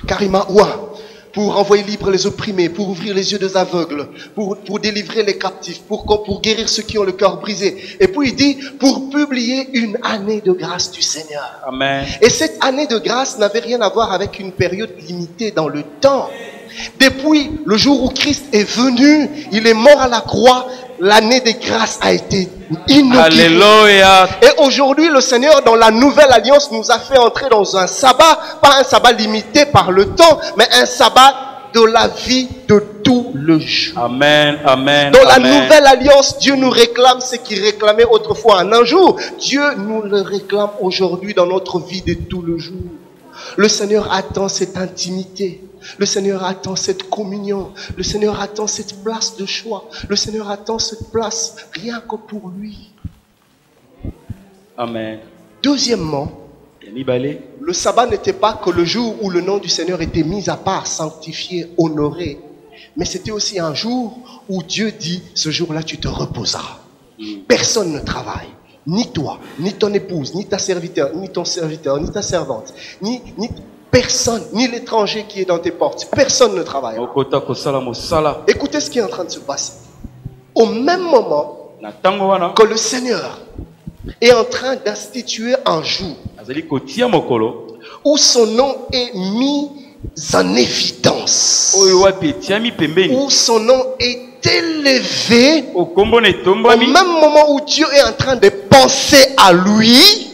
car il m'a oint pour envoyer libre les opprimés, pour ouvrir les yeux des aveugles, pour délivrer les captifs, pour guérir ceux qui ont le cœur brisé. Et puis il dit, pour publier une année de grâce du Seigneur. Amen. Et cette année de grâce n'avait rien à voir avec une période limitée dans le temps. Depuis le jour où Christ est venu, il est mort à la croix, l'année de grâce a été inaugurée. Alléluia. Et aujourd'hui, le Seigneur, dans la nouvelle alliance, nous a fait entrer dans un sabbat, pas un sabbat limité par le temps, mais un sabbat de la vie de tout le jour. Amen, amen. Dans la nouvelle alliance, Dieu nous réclame ce qu'il réclamait autrefois en un jour. Dieu nous le réclame aujourd'hui dans notre vie de tout le jour. Le Seigneur attend cette intimité. Le Seigneur attend cette communion. Le Seigneur attend cette place de choix. Le Seigneur attend cette place rien que pour lui. Amen. Deuxièmement, le sabbat n'était pas que le jour où le nom du Seigneur était mis à part, sanctifié, honoré. Mais c'était aussi un jour où Dieu dit, ce jour-là tu te reposeras. Personne ne travaille. Ni toi, ni ton épouse, ni ta serviteur, ni ton serviteur, ni ta servante, ni personne, ni l'étranger qui est dans tes portes. Personne ne travaille. Écoutez ce qui est en train de se passer. Au même moment que le Seigneur est en train d'instituer un jour où son nom est mis en évidence, où son nom est élevé, au même moment où Dieu est en train de penser à lui,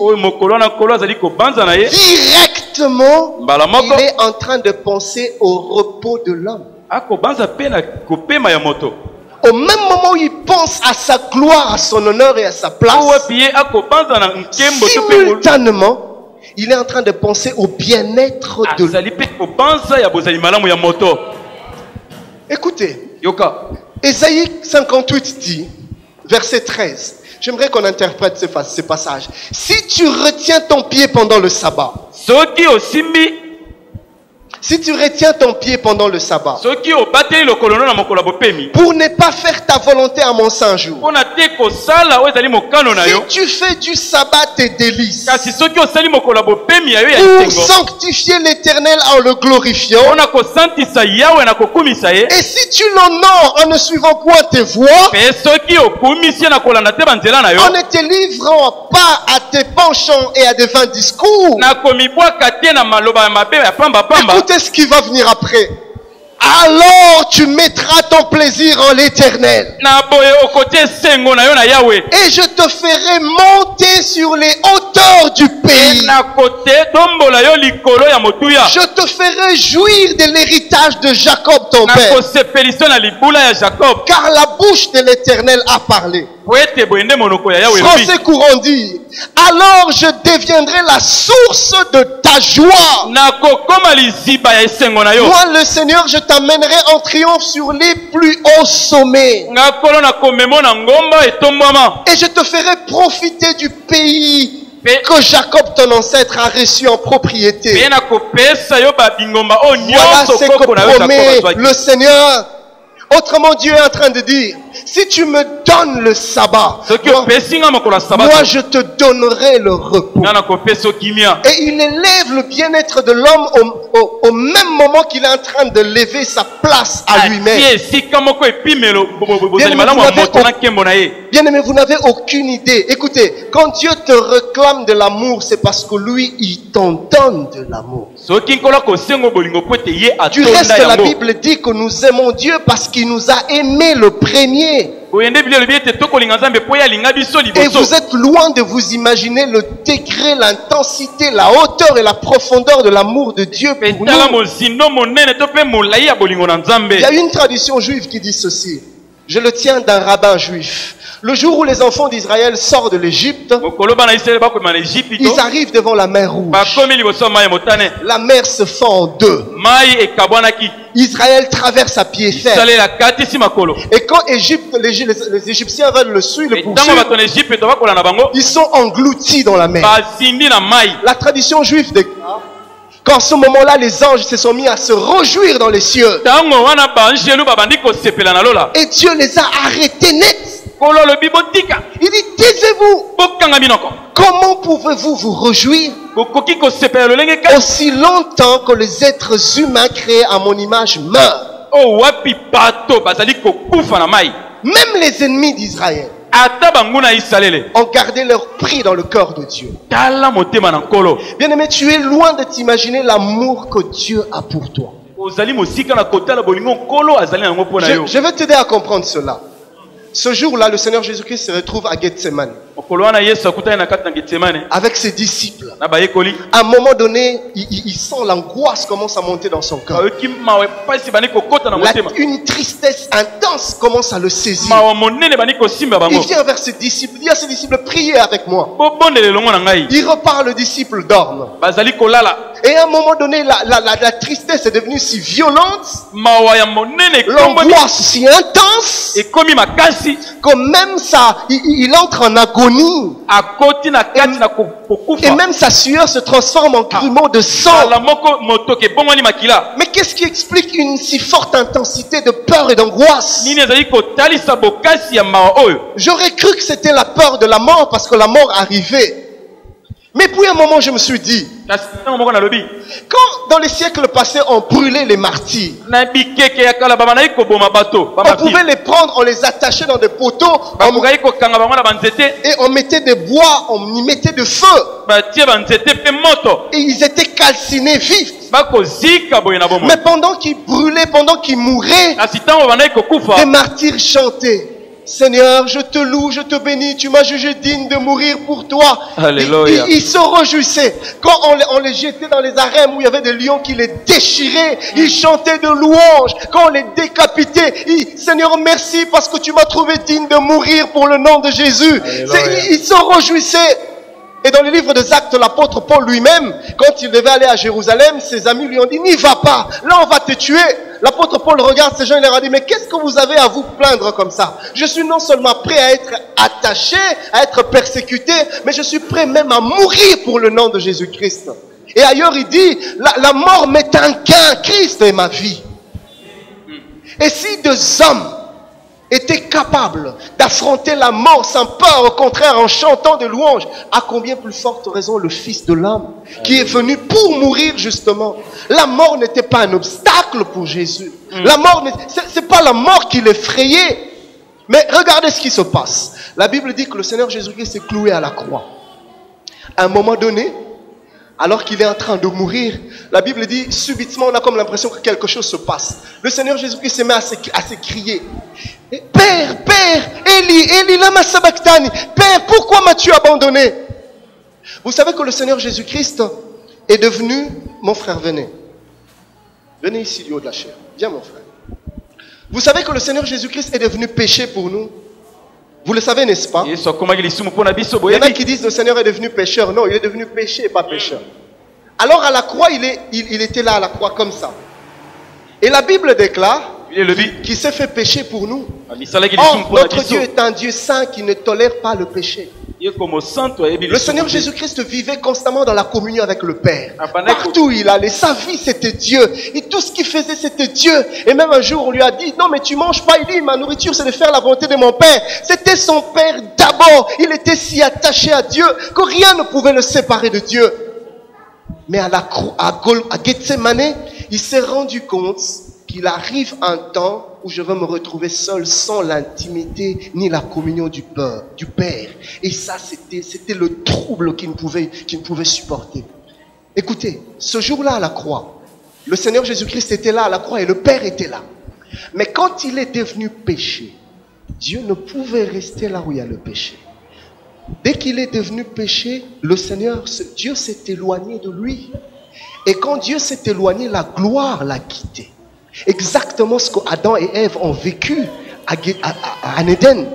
directement, il est en train de penser au repos de l'homme. Au même moment où il pense à sa gloire, à son honneur et à sa place, simultanément, il est en train de penser au bien-être de l'homme. Écoutez, Ésaïe 58 dit, verset 13, j'aimerais qu'on interprète ce passage. Si tu retiens ton pied pendant le sabbat, Si tu retiens ton pied pendant le sabbat, soki obateli lokolo na mokolo bopemi pour ne pas faire ta volonté à mon saint jour, pona te kosala oyo ezali mokano na yo si tu fais du sabbat tes délices, kasi soki osali mokolo bopemi ya yo ya pour esengo sanctifier l'éternel en le glorifiant, pona kosantisa yawe na kokumisa ye et si tu l'honores en ne suivant point tes voies, pe soki okumisi ye na kolanda te banzela na yo en ne te livrant pas à tes penchants et à des vains discours, na komibwaka te na maloba ya mabe ya pambapamba. écoutez ce qui va venir après. Alors tu mettras ton plaisir en l'éternel. Na boye okote sengo na yo na yawe Et je te ferai monter sur les hauteurs du pays. na kote tombola yo likolo ya motuya Je te ferai jouir de l'héritage de Jacob ton na père. kosepelisa na libula ya Jacob Car la bouche de l'éternel a parlé. po ete boye nde monoko ya yawe elobi. Français courant dit, alors je deviendrai la source de ta joie. na kokoma liziba ya esengo na yo Moi le Seigneur, je t'amènerai en triomphe sur les plus hauts sommets. nga kolo na komemo na ngomba etombwama Et je te ferai profiter du pays pe que Jacob ton ancêtre a reçu en pe propriété. na kopesa yo babingomba oyo Voilà nyonso ce que koko na yo promet Jacob azwaki. le Seigneur. Autrement, Dieu est en train de dire, si tu me donnes le sabbat, soki moi, opesi nga mokolo ya moi, sabato je te donnerai le repos. nga na kopesa okimia Et il élève le bien-être de l'homme au même moment qu'il est en train de lever sa place à lui-même. atie esika moko epimelo Bien bozali aimé, malamu vous ya n'avez moto na nkembo na ye. Bien-aimé, vous n'avez aucune idée. Écoutez, quand Dieu te réclame de l'amour, c'est parce que lui, il t'en donne de l'amour. soki nkola kosengo bolingo po ete ye Du reste, atonda la yango Bible dit que nous aimons Dieu parce qu'il nous a aimés le premier. boye nde biblia elobi ete tokolinga nzambe po ye alinga biso Et liboso vous êtes loin de vous imaginer le degré, l'intensité, la hauteur et la profondeur de l'amour de Dieu pe pour tala nous. mozindo monene to mpe molai ya bolingo na nzambe. Il y a une tradition juive qui dit ceci. Je le tiens d'un rabbin juif. Le jour où les enfants d'Israël sortent de l'Égypte, mokolo bana israele bakoma na Egypte ils arrivent devant la mer Rouge. bakomi liboso ya mai ya motane La mer se fend en deux. mai ekabwanaki Israël traverse à pied ferme. salela katisi makolo Et quand les Égyptiens veulent le suivre, le ntango poursuivre, bato na Egypte bakola na bango ils sont engloutis dans la mer. bazindi na mai. La tradition juive déclare qu'en ce moment-là, les anges se sont mis à se réjouir dans les cieux. ntango wana banjelu babandi kosepela na lola Et Dieu les a arrêtés net. kolo alobi botika Il dit, taisez-vous. bokanga minoko Comment pouvez-vous vous réjouir bokoki kosepela lolenge kaka aussi longtemps que les êtres humains créés à mon image meurent? oyo wapi bato bazali kokufa na mai. Même les ennemis d'Israël ata banguna isalele ont gardé leur prix dans le cœur de Dieu. tala motema na nkolo Bien-aimé, tu es loin de t'imaginer l'amour que Dieu a pour toi. ozali mosika na kotala bolingo nkolo azali na yango mpo na yo. Je vais t'aider à comprendre cela. Ce jour-là, le Seigneur Jésus-Christ se retrouve à Gethsemane mokolo wana yesu akutani na kati na getsemane avec ses disciples. na bayekoli À un moment donné, il sent l'angoisse commence à monter dans son cœur. bayoki mawa mpasi bandi kokota na motema Une tristesse intense commence à le saisir. mawa monene bandi kosimba Il bango vient vers ses disciples, il dit à ses disciples, priez avec moi. bobondele elongo na ngai Il repart, le disciple dorme. bazali kolala Et à un moment donné, la tristesse est devenue si violente, mawa ya monene ekombwami l'angoisse si intense, ekomi makasi que même ça, il entre en agonie. akoti na kati na Et kokufa même sa sueur se transforme en grumeaux de sang. ala moko motoka ebongwani makila. Mais qu'est-ce qui explique une si forte intensité de peur et d'angoisse? nini ezali kotalisa bokasi ya mawa oyo. J'aurais cru que c'était la peur de la mort parce que la mort arrivait. Mais puis à un moment, je me suis dit, kasi ntango moko nalobi quand dans les siècles passés, on brûlait les martyrs, na bikeke ya kala babandaki koboma bato on pouvait les prendre, on les attachait dans des poteaux, bakokaki kokanga bango na banzete et on mettait des bois, on y mettait de feu. batie banzete mpe moto Et ils étaient calcinés vifs. bakozika boye na bomoi. Mais pendant qu'ils brûlaient, pendant qu'ils mouraient, kasi ntango babandaki kokufa des martyrs chantaient. Seigneur, je te loue, je te bénis, tu m'as jugé digne de mourir pour toi. Alléluia. Ils se réjouissaient. Quand on les jetait dans les arènes où il y avait des lions qui les déchiraient, ils chantaient de louanges. Quand on les décapitait, Seigneur, merci parce que tu m'as trouvé digne de mourir pour le nom de Jésus. Ils se réjouissaient. Et dans le livre des Actes, l'apôtre Paul lui-même, quand il devait aller à Jérusalem, ses amis lui ont dit, n'y va pas, là on va te tuer. L'apôtre Paul regarde ces gens, il leur a dit, mais qu'est-ce que vous avez à vous plaindre comme ça? Je suis non seulement prêt à être attaché, à être persécuté, mais je suis prêt même à mourir pour le nom de Jésus-Christ. Et ailleurs, il dit, la mort m'est un gain, Christ est ma vie. Et si deux hommes étaient capables d'affronter la mort sans peur, au contraire en chantant des louanges, à combien plus forte raison le Fils de l'homme qui est venu pour mourir justement. La mort n'était pas un obstacle pour Jésus. La mort, c'est pas la mort qui l'effrayait. Mais regardez ce qui se passe. La Bible dit que le Seigneur Jésus-Christ est cloué à la croix. À un moment donné, alors qu'il est en train de mourir, la Bible dit, subitement, on a comme l'impression que quelque chose se passe. Le Seigneur Jésus-Christ se met à s'écrier. Père, Père, Eli, lama sabachthani. Père, pourquoi m'as-tu abandonné? Vous savez que le Seigneur Jésus-Christ est devenu, mon frère, venez. Venez ici du haut de la chair. Viens, mon frère. Vous savez que le Seigneur Jésus-Christ est devenu péché pour nous. Vous le savez, n'est-ce pas? Il y en a qui disent que le Seigneur est devenu pécheur. Non, il est devenu péché et pas pécheur. Alors à la croix, il était là à la croix comme ça. Et la Bible déclare qu'il s'est fait pécher pour nous. Or, notre Dieu est un Dieu saint qui ne tolère pas le péché. Le Seigneur Jésus-Christ vivait constamment dans la communion avec le Père. Partout où il allait, sa vie c'était Dieu. Et tout ce qu'il faisait c'était Dieu. Et même un jour on lui a dit, non mais tu manges pas. Il dit, ma nourriture c'est de faire la volonté de mon Père. C'était son Père d'abord. Il était si attaché à Dieu que rien ne pouvait le séparer de Dieu. Mais à Gethsemane, il s'est rendu compte qu'il arrive un temps où je vais me retrouver seul sans l'intimité ni la communion du Père. Et ça, c'était le trouble qu'il ne pouvait supporter. Écoutez, ce jour-là à la croix, le Seigneur Jésus-Christ était là à la croix et le Père était là. Mais quand il est devenu péché, Dieu ne pouvait rester là où il y a le péché. Dès qu'il est devenu péché, le Seigneur, Dieu s'est éloigné de lui. Et quand Dieu s'est éloigné, la gloire l'a quitté. Exactement ce qu'Adam et Ève ont vécu à Éden.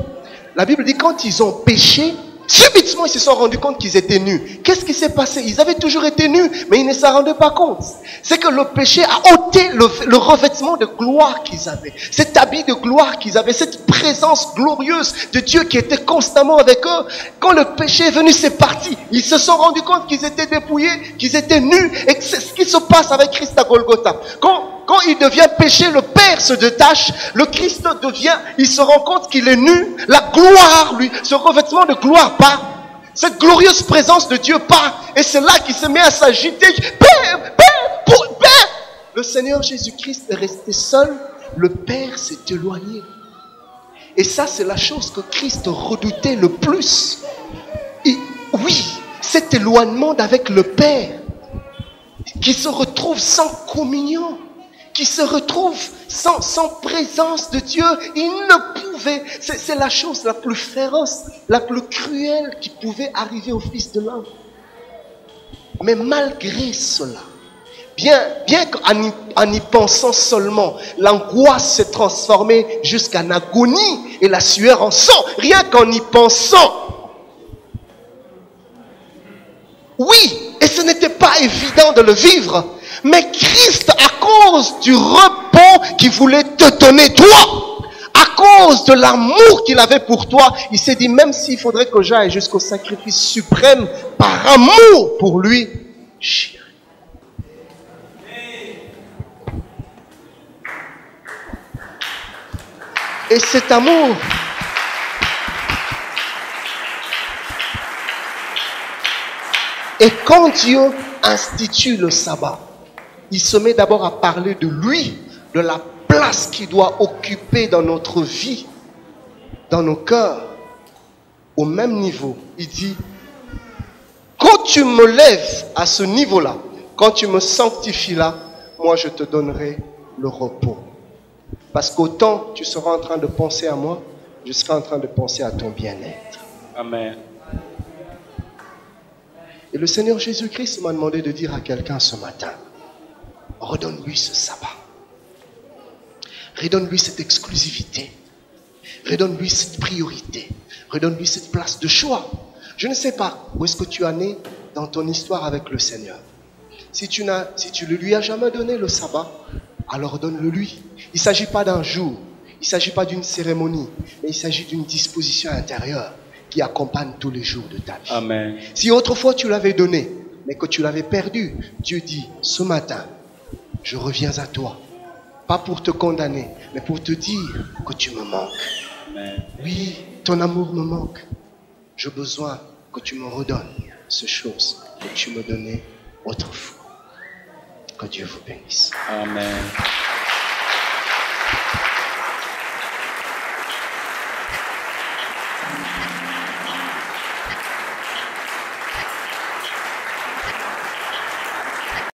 La Bible dit quand ils ont péché, subitement ils se sont rendus compte qu'ils étaient nus. Qu'est-ce qui s'est passé? Ils avaient toujours été nus, mais ils ne s'en rendaient pas compte. C'est que le péché a ôté le revêtement de gloire qu'ils avaient. Cet habit de gloire qu'ils avaient, cette présence glorieuse de Dieu qui était constamment avec eux. Quand le péché est venu, c'est parti. Ils se sont rendus compte qu'ils étaient dépouillés, qu'ils étaient nus. Et c'est ce qui se passe avec Christ à Golgotha. Quand il devient péché, le Père se détache, le Christ il se rend compte qu'il est nu, la gloire, lui, ce revêtement de gloire part, cette glorieuse présence de Dieu part, et c'est là qu'il se met à s'agiter. Père, Père. Le Seigneur Jésus-Christ est resté seul, le Père s'est éloigné. Et ça, c'est la chose que Christ redoutait le plus. Et oui, cet éloignement d'avec le Père, qui se retrouve sans communion, qui se retrouve sans présence de Dieu. Il ne pouvait, c'est la chose la plus féroce, la plus cruelle qui pouvait arriver au Fils de l'homme. Mais malgré cela, bien qu'en y pensant seulement, l'angoisse s'est transformée jusqu'en agonie et la sueur en sang, rien qu'en y pensant. Oui, et ce n'était pas évident de le vivre. Mais Christ, à cause du repos qu'il voulait te donner toi, à cause de l'amour qu'il avait pour toi, il s'est dit, même s'il faudrait que j'aille jusqu'au sacrifice suprême par amour pour lui, j'irai. Et cet amour, et quand Dieu institue le sabbat, il se met d'abord à parler de lui, de la place qu'il doit occuper dans notre vie, dans nos cœurs. Au même niveau, il dit, quand tu me lèves à ce niveau-là, quand tu me sanctifies là, moi je te donnerai le repos. Parce qu'autant tu seras en train de penser à moi, je serai en train de penser à ton bien-être. Amen. Et le Seigneur Jésus-Christ m'a demandé de dire à quelqu'un ce matin, redonne-lui ce sabbat. Redonne-lui cette exclusivité. Redonne-lui cette priorité. Redonne-lui cette place de choix. Je ne sais pas où est-ce que tu en es dans ton histoire avec le Seigneur. Si tu ne lui as jamais donné le sabbat, alors donne-le lui. Il ne s'agit pas d'un jour. Il ne s'agit pas d'une cérémonie. Mais il s'agit d'une disposition intérieure qui accompagne tous les jours de ta vie. Amen. Si autrefois tu l'avais donné, mais que tu l'avais perdu, Dieu dit, ce matin, je reviens à toi. Pas pour te condamner, mais pour te dire que tu me manques. Amen. Oui, ton amour me manque. J'ai besoin que tu me redonnes ces choses que tu me donnais autrefois. Que Dieu vous bénisse. Amen.